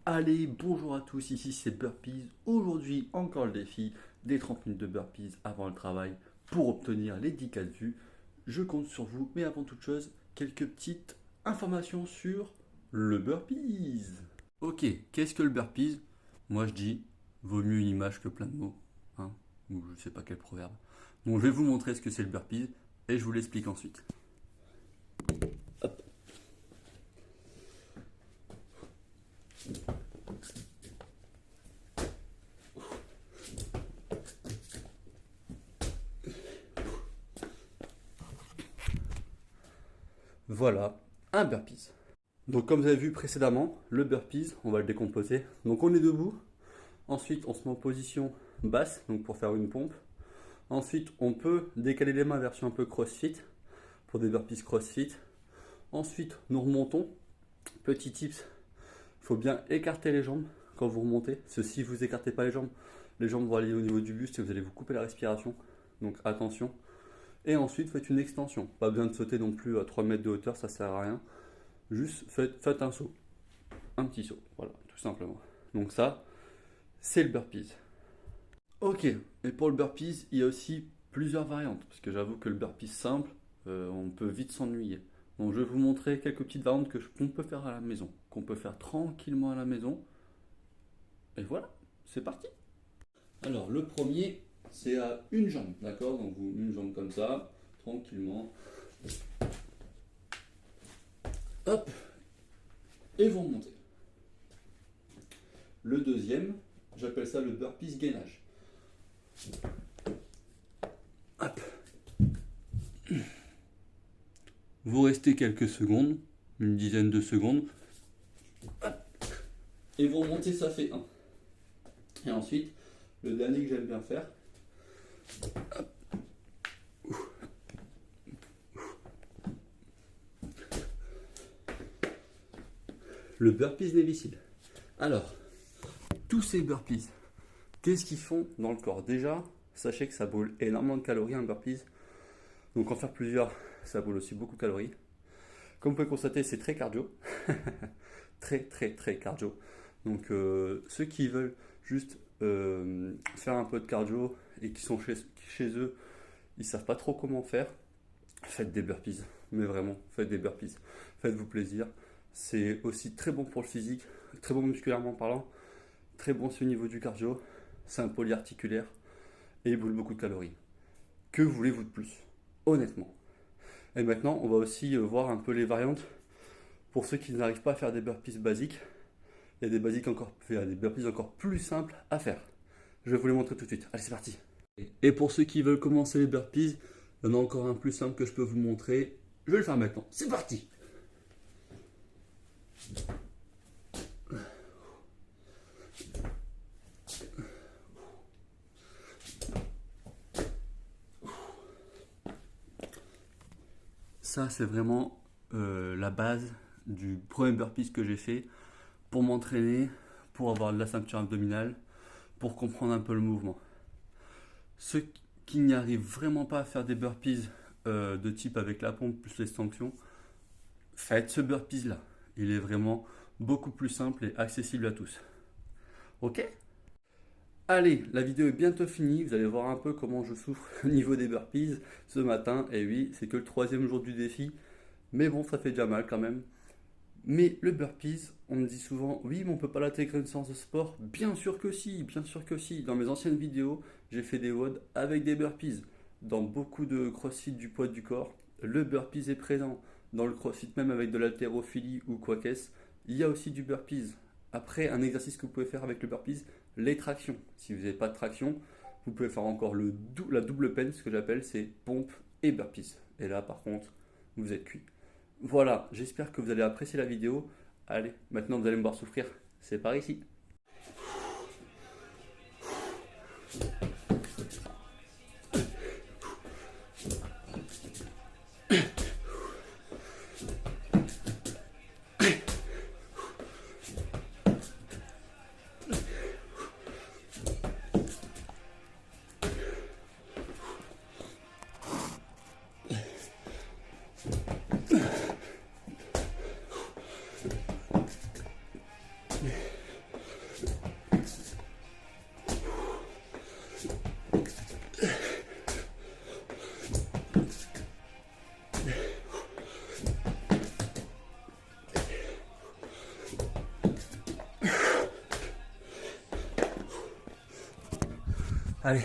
Allez, bonjour à tous, ici c'est Burpees. Aujourd'hui, encore le défi des 30 minutes de Burpees avant le travail pour obtenir les 10 cas de vue. Je compte sur vous, mais avant toute chose, quelques petites informations sur le Burpees. Ok, qu'est-ce que le Burpees? Moi je dis, vaut mieux une image que plein de mots, hein, ou je sais pas quel proverbe. Donc je vais vous montrer ce que c'est le Burpees et je vous l'explique ensuite. Voilà, un Burpees. Donc comme vous avez vu précédemment, le burpees, on va le décomposer. Donc on est debout, ensuite on se met en position basse, donc pour faire une pompe. Ensuite on peut décaler les mains version un peu crossfit, pour des burpees crossfit. Ensuite nous remontons. Petit tips, il faut bien écarter les jambes quand vous remontez. Parce que si vous écartez pas les jambes vont aller au niveau du buste et vous allez vous couper la respiration. Donc attention. Et ensuite faites une extension. Pas besoin de sauter non plus à 3 mètres de hauteur, ça sert à rien. Juste faites un saut. Un petit saut, voilà, tout simplement. Donc ça, c'est le burpees. Ok, et pour le burpees, il y a aussi plusieurs variantes, parce que j'avoue que le burpees simple, on peut vite s'ennuyer. Donc je vais vous montrer quelques petites variantes qu'on peut faire à la maison, qu'on peut faire tranquillement à la maison. Et voilà, c'est parti. Alors le premier, c'est à une jambe, d'accord? Donc vous, une jambe comme ça, tranquillement. Hop, et vous remontez. Le deuxième, j'appelle ça le burpees gainage. Hop. Vous restez quelques secondes, une dizaine de secondes. Hop. Et vous remontez, ça fait 1. Et ensuite, le dernier que j'aime bien faire. Hop. Le burpees Navy Seal. Alors, tous ces burpees, qu'est-ce qu'ils font dans le corps? Déjà, sachez que ça brûle énormément de calories un burpees. Donc en faire plusieurs, ça brûle aussi beaucoup de calories. Comme vous pouvez constater, c'est très cardio. très cardio. Donc ceux qui veulent juste faire un peu de cardio et qui sont chez eux, ils savent pas trop comment faire, faites des burpees. Mais vraiment, faites des burpees. Faites-vous plaisir. C'est aussi très bon pour le physique, très bon musculairement parlant, très bon aussi au niveau du cardio. C'est un polyarticulaire et il brûle beaucoup de calories. Que voulez-vous de plus? Honnêtement. Et maintenant, on va aussi voir un peu les variantes pour ceux qui n'arrivent pas à faire des burpees basiques. Il y a des burpees encore plus simples à faire. Je vais vous les montrer tout de suite. Allez, c'est parti. Et pour ceux qui veulent commencer les burpees, il y en a encore un plus simple que je peux vous montrer. Je vais le faire maintenant. C'est parti. Ça, c'est vraiment la base du premier burpees que j'ai fait pour m'entraîner, pour avoir de la ceinture abdominale, pour comprendre un peu le mouvement. Ceux qui n'y arrivent vraiment pas à faire des burpees de type avec la pompe plus l'extension, faites ce burpees là. Il est vraiment beaucoup plus simple et accessible à tous. Ok? Allez, la vidéo est bientôt finie. Vous allez voir un peu comment je souffre au niveau des burpees ce matin. Et oui, c'est que le troisième jour du défi. Mais bon, ça fait déjà mal quand même. Mais le burpees, on me dit souvent, oui, mais on peut pas l'intégrer à une séance de sport. Bien sûr que si, bien sûr que si. Dans mes anciennes vidéos, j'ai fait des WOD avec des burpees. Dans beaucoup de crossfit du poids du corps, le burpees est présent. Dans le crossfit, même avec de l'haltérophilie ou quoi qu'est-ce, il y a aussi du burpees. Après, un exercice que vous pouvez faire avec le burpees, les tractions. Si vous n'avez pas de traction, vous pouvez faire encore la double peine, ce que j'appelle, c'est pompe et burpees. Et là, par contre, vous êtes cuit. Voilà, j'espère que vous allez apprécier la vidéo. Allez, maintenant vous allez me voir souffrir. C'est par ici. Allez.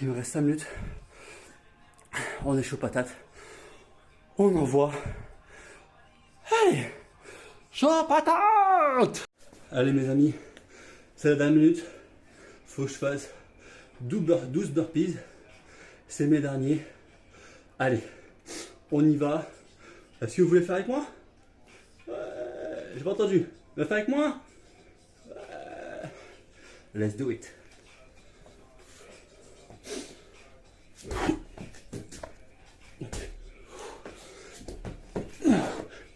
Il me reste 5 minutes. On est chaud patate. On envoie. Allez. Chaud patate. Allez mes amis. C'est la dernière minute. Faut que je fasse 12 burpees. C'est mes derniers. Allez. On y va. Est-ce que vous voulez faire avec moi? J'ai pas entendu. Vous voulez faire avec moi? Let's do it.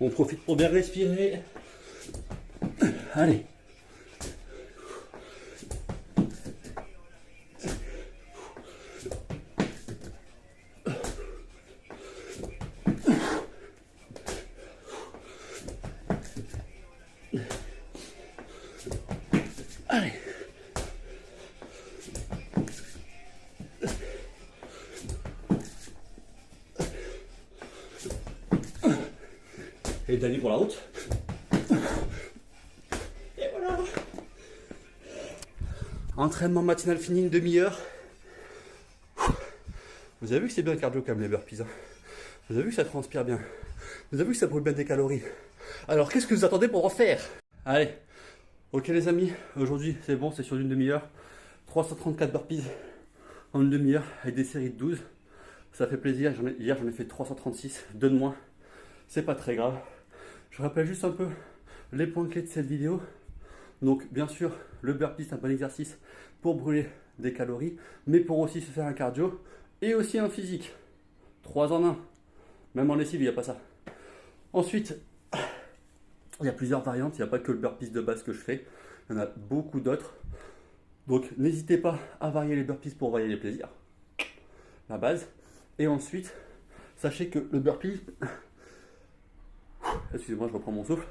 On profite pour bien respirer. Allez. Allez. Et d'aller pour la route. Et voilà. Entraînement matinal fini, une demi-heure. Vous avez vu que c'est bien cardio comme les burpees. Hein. Vous avez vu que ça transpire bien. Vous avez vu que ça brûle bien des calories. Alors qu'est-ce que vous attendez pour en faire? Allez. Ok les amis, aujourd'hui c'est bon, c'est sur une demi-heure. 334 burpees en une demi-heure avec des séries de 12. Ça fait plaisir, hier j'en ai fait 336, 2 de moins. C'est pas très grave. Je rappelle juste un peu les points clés de cette vidéo. Donc bien sûr, le burpee c'est un bon exercice pour brûler des calories, mais pour aussi se faire un cardio et aussi un physique. 3 en 1. Même en lessive, il n'y a pas ça. Ensuite, il y a plusieurs variantes, il n'y a pas que le burpees de base que je fais. Il y en a beaucoup d'autres. Donc n'hésitez pas à varier les burpees pour varier les plaisirs. La base. Et ensuite, sachez que le burpee... Excusez-moi, je reprends mon souffle.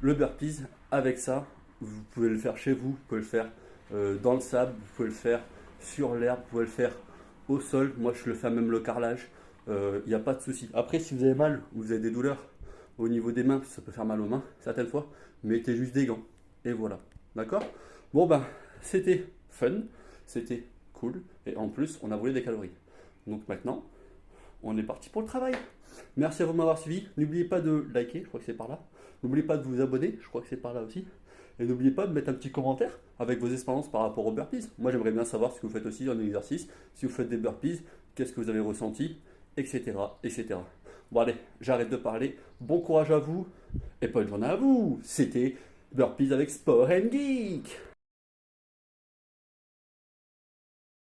Le burpees, avec ça, vous pouvez le faire chez vous, vous pouvez le faire dans le sable, vous pouvez le faire sur l'herbe, vous pouvez le faire au sol. Moi, je le fais même le carrelage. Il n'y a pas de souci. Après, si vous avez mal ou vous avez des douleurs au niveau des mains, ça peut faire mal aux mains certaines fois, mettez juste des gants. Et voilà. D'accord? Bon, ben, c'était fun, c'était cool. Et en plus, on a brûlé des calories. Donc maintenant, on est parti pour le travail. Merci à vous de m'avoir suivi. N'oubliez pas de liker, je crois que c'est par là. N'oubliez pas de vous abonner, je crois que c'est par là aussi. Et n'oubliez pas de mettre un petit commentaire avec vos expériences par rapport aux burpees. Moi, j'aimerais bien savoir ce que vous faites aussi en exercice. Si vous faites des burpees, qu'est-ce que vous avez ressenti, etc., etc. Bon, allez, j'arrête de parler. Bon courage à vous et bonne journée à vous. C'était Burpees avec Sport and Geek.